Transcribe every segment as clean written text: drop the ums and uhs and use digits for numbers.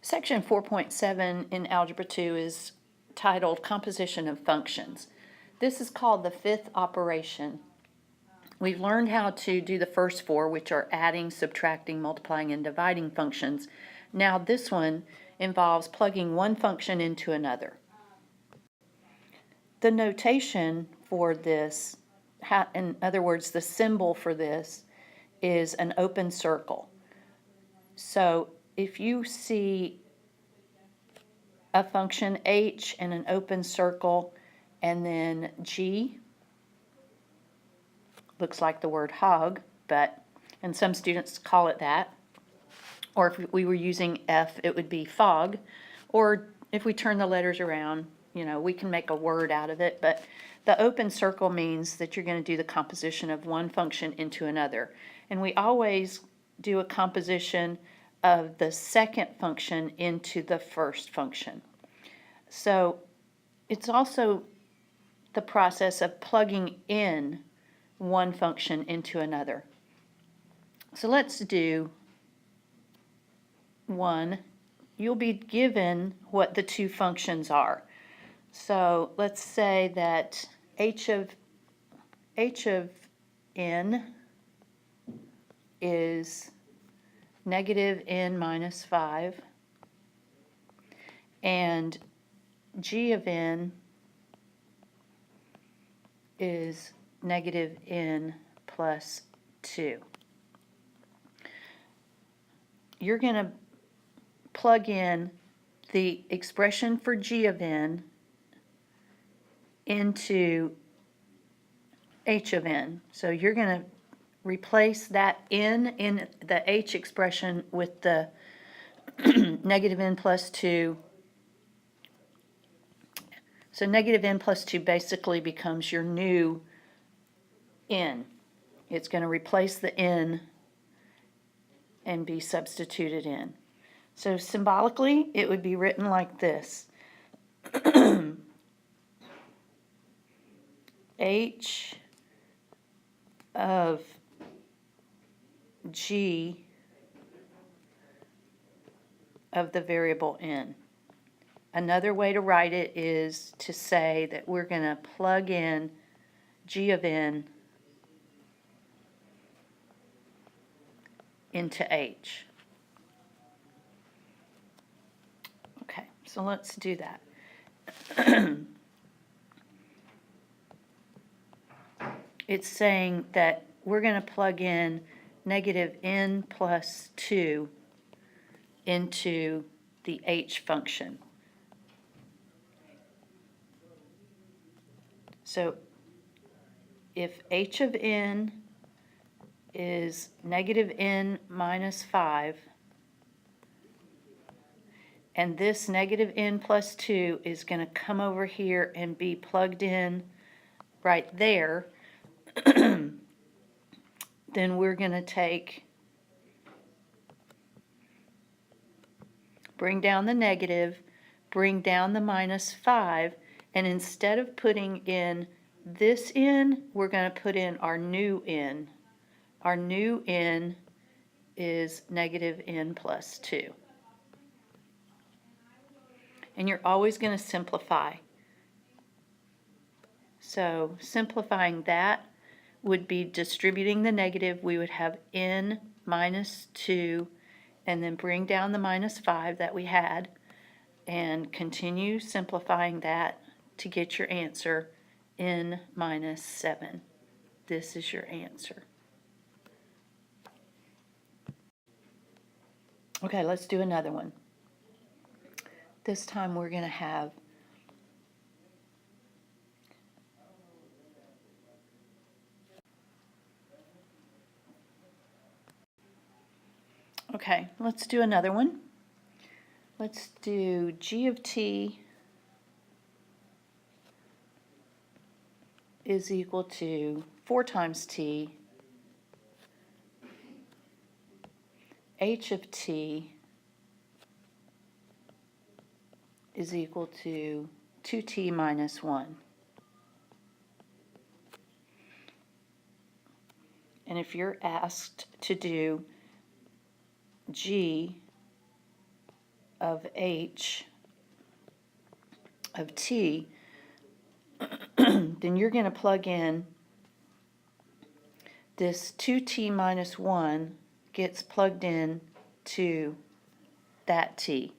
Section 4.7 in Algebra 2 is titled Composition of Functions. This is called the fifth operation. We've learned how to do the first four, which are adding, subtracting, multiplying, and dividing functions. Now this one involves plugging one function into another. The notation for this, in other words, the symbol for this is an open circle. So if you see a function h and an open circle and then g, looks like the word hog, and some students call it that, or if we were using f, it would be fog, or if we turn the letters around, we can make a word out of it, but the open circle means that you're going to do the composition of one function into another. And we always do a composition of the second function into the first function. So it's also the process of plugging in one function into another. So let's do one. You'll be given what the two functions are. So let's say that h of n is negative n minus 5, and g of n is negative n plus 2. You're going to plug in the expression for g of n into h of n. So you're going to replace that n in the h expression with the negative n plus 2. So negative n plus 2 basically becomes your new n. It's going to replace the n and be substituted in. So symbolically, it would be written like this. H of g of the variable n. Another way to write it is to say that we're going to plug in g of n into h. Okay, so let's do that. It's saying that we're going to plug in negative n plus 2 into the h function. So if h of n is negative n minus 5, and this negative n plus 2 is going to come over here and be plugged in right there, then we're going to bring down the negative, bring down the minus 5, and instead of putting in this n, we're going to put in our new n. Our new n is negative n plus 2. And you're always going to simplify. So simplifying that would be distributing the negative. We would have n minus 2, and then bring down the minus 5 that we had, and continue simplifying that to get your answer, n minus 7. This is your answer. Okay, let's do another one. This time we're going to have okay, let's do another one. Let's do g of t is equal to 4 times t, h of t is equal to 2t minus 1. And if you're asked to do g of h of t, then you're going to plug in this 2t minus 1 gets plugged in to that t.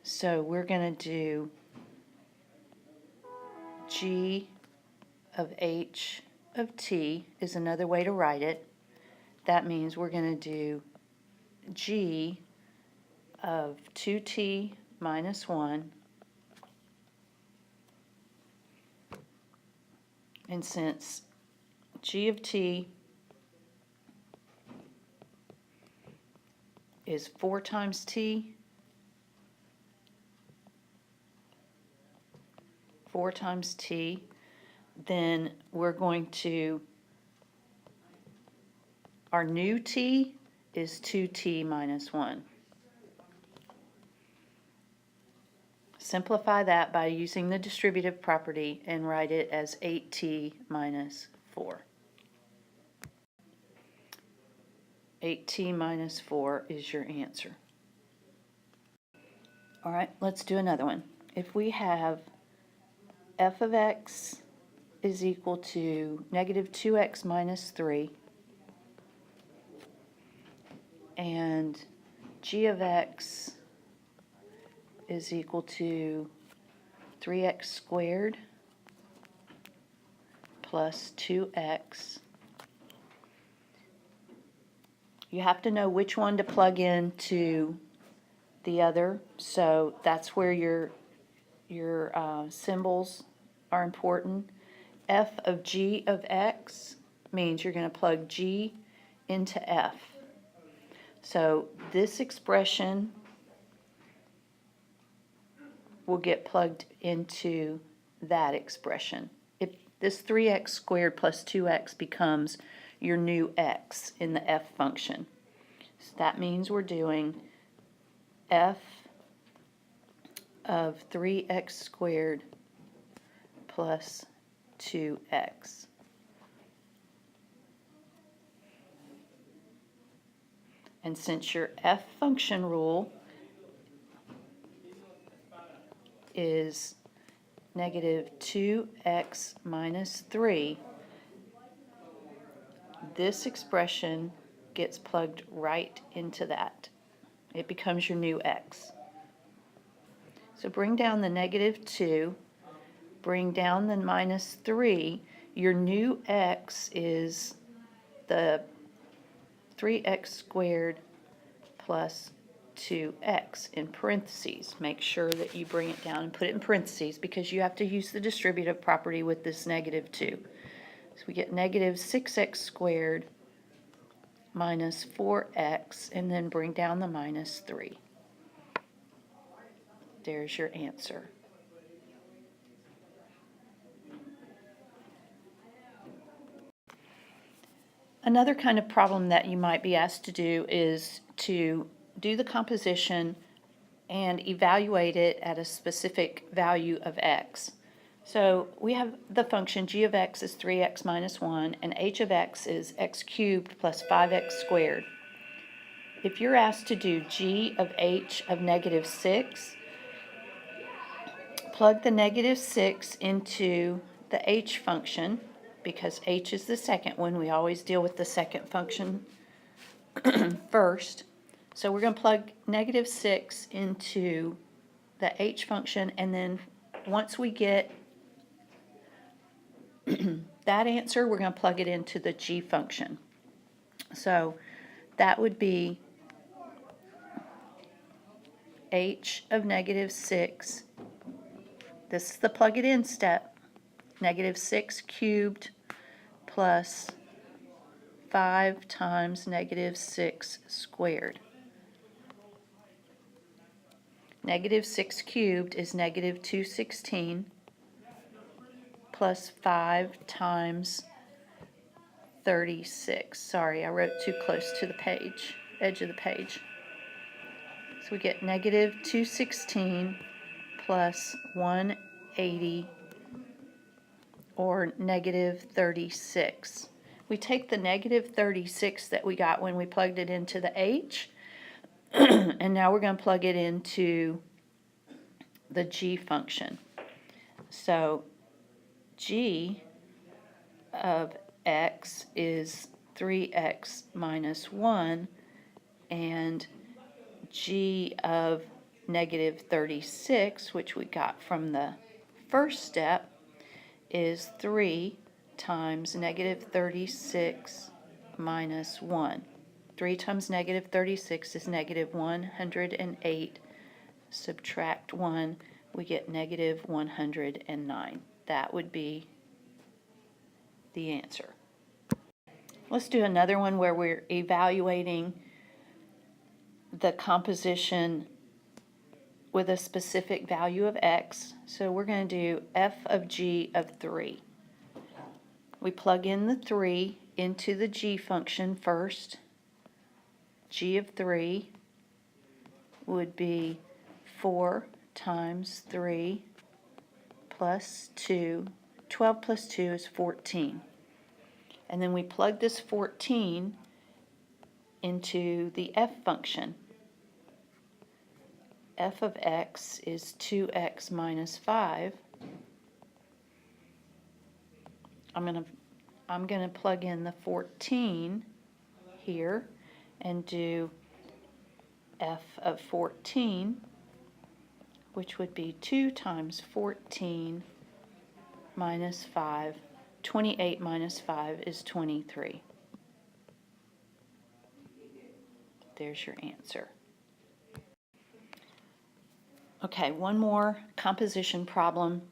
So we're going to do g of h of t is another way to write it. That means we're going to do g of 2t minus 1, and since g of t is 4 times t, 4 times t, then we're going to, our new t is 2t minus 1. Simplify that by using the distributive property and write it as 8t minus 4. 8t minus 4 is your answer. All right, let's do another one. If we have f of x is equal to negative 2x minus 3, and g of x is equal to 3x squared plus 2x. You have to know which one to plug into the other, so that's where your symbols are important. F of g of x means you're going to plug g into f. So this expression will get plugged into that expression. This 3x squared plus 2x becomes your new x in the f function. So that means we're doing f of 3x squared plus 2x. And since your f function rule is negative 2x minus 3, this expression gets plugged right into that. It becomes your new x. So bring down the negative 2, bring down the minus 3. Your new x is the 3x squared plus 2x in parentheses. Make sure that you bring it down and put it in parentheses because you have to use the distributive property with this negative 2. So we get negative 6x squared minus 4x, and then bring down the minus 3. There's your answer. Another kind of problem that you might be asked to do is to do the composition and evaluate it at a specific value of x. So we have the function g of x is 3x minus 1, and h of x is x cubed plus 5x squared. If you're asked to do g of h of negative 6, plug the negative 6 into the h function, because h is the second one. We always deal with the second function first. So we're going to plug negative 6 into the h function, and then once we get that answer, we're going to plug it into the g function. So that would be h of negative 6. This is the plug it in step. Negative 6 cubed plus 5 times negative 6 squared. Negative 6 cubed is negative 216 plus 5 times 36. Sorry, I wrote too close to the page, edge of the page. So we get negative 216 plus 180, or negative 36. we take the negative 36 that we got when we plugged it into the h, and now we're going to plug it into the g function. So g of x is 3x minus 1, and g of negative 36, which we got from the first step, is 3 times negative 36 minus 1. 3 times negative 36 is negative 108. Subtract 1, we get negative 109. That would be the answer. Let's do another one where we're evaluating the composition with a specific value of x. So we're going to do f of g of 3. We plug in the 3 into the g function first. G of 3 would be 4 times 3 plus 2. 12 plus 2 is 14. And then we plug this 14 into the f function. F of x is 2x minus 5. I'm going to plug in the 14 here and do f of 14, which would be 2 times 14 minus 5. 28 minus 5 is 23. There's your answer. Okay, one more composition problem.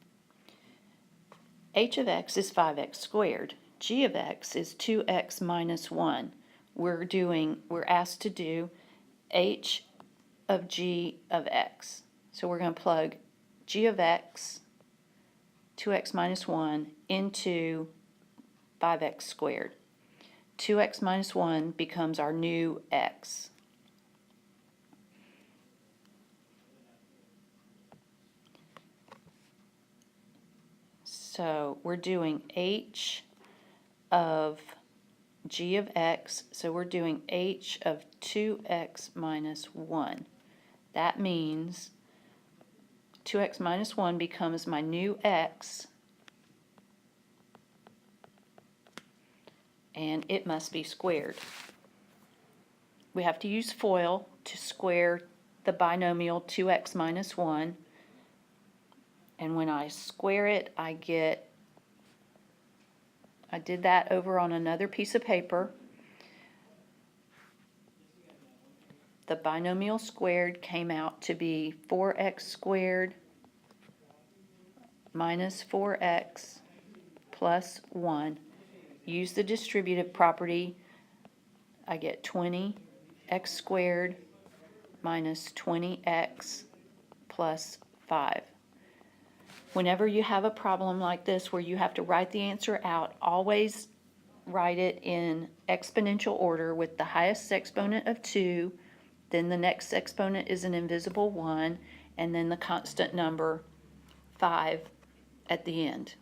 H of x is 5x squared. G of x is 2x minus 1. We're asked to do h of g of x. So we're going to plug g of x, 2x minus 1, into 5x squared. 2x minus 1 becomes our new x. So we're doing h of g of x, so we're doing h of 2x minus 1. That means 2x minus 1 becomes my new x, and it must be squared. We have to use FOIL to square the binomial 2x minus 1. And when I square it, I did that over on another piece of paper. The binomial squared came out to be 4x squared minus 4x plus 1. Use the distributive property. I get 20x squared minus 20x plus 5. Whenever you have a problem like this where you have to write the answer out, always write it in exponential order with the highest exponent of 2, then the next exponent is an invisible 1, and then the constant number 5 at the end.